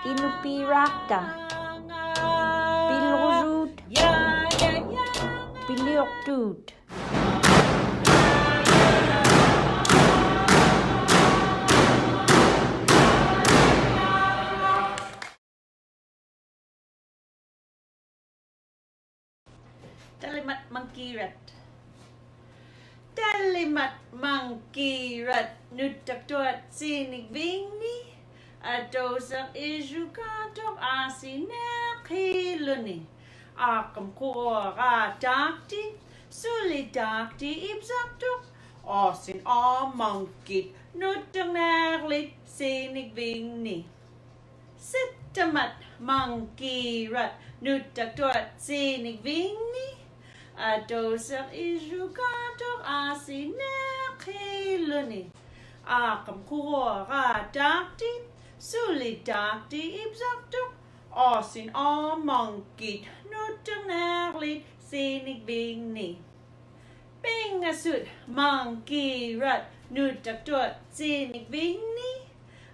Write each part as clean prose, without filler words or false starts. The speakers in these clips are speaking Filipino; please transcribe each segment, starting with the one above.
Pinupirakta, Pilrusut, Piliuktut. Tallimat Maŋkiirat. Tallimat Maŋkiirat. Nyt taktuat sinik vingni. Adosak ijukatok asinek hiluni. Akam kora takti. Suli takti ipsaktok. Asin amankit. Nyt taknaklit sinik vingni. Sittamat Maŋkiirat. Nyt taktuat sinik vingni. Adosak ijukatok asinek hiluni. Akam kora takti. Suli takti ipsaktok. Asin amankit. Nyt taknaklit sinik vingni. Pingasut Maŋkiirat. Nyt taktuat sinik vingni.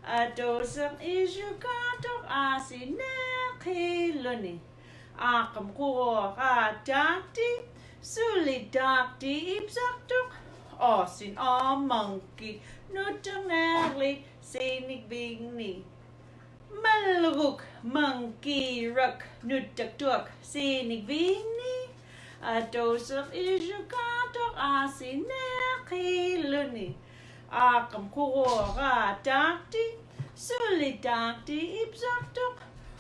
Adosak ijukatok asinek hiluni. Akam kora takti. Suli takti ipsaktok. Asin amankit. Nyt taknaklit sinik vingni. Malruk Maŋkiirat. Nyt taktuak sinik vingni. Adosak ijukatok asinek hiluni. Akam kora takti. Suli takti ipsaktok.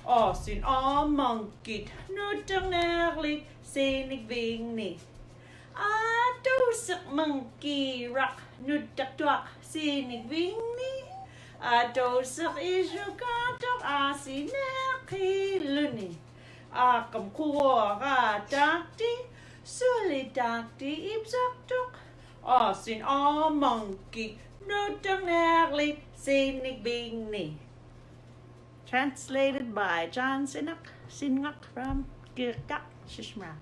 Asin amankit. Nyt taknaklit sinik vingni. Adosak Maŋkiirat. Nyt taktuak sinik vingni. Adosak ijukatok asinek hiluni. Akam kora takti. Suli takti ipsaktok. Asin amankit. Nyt taknaklit sinik vingni. Translated by John Sinak from Girkat Shishmra.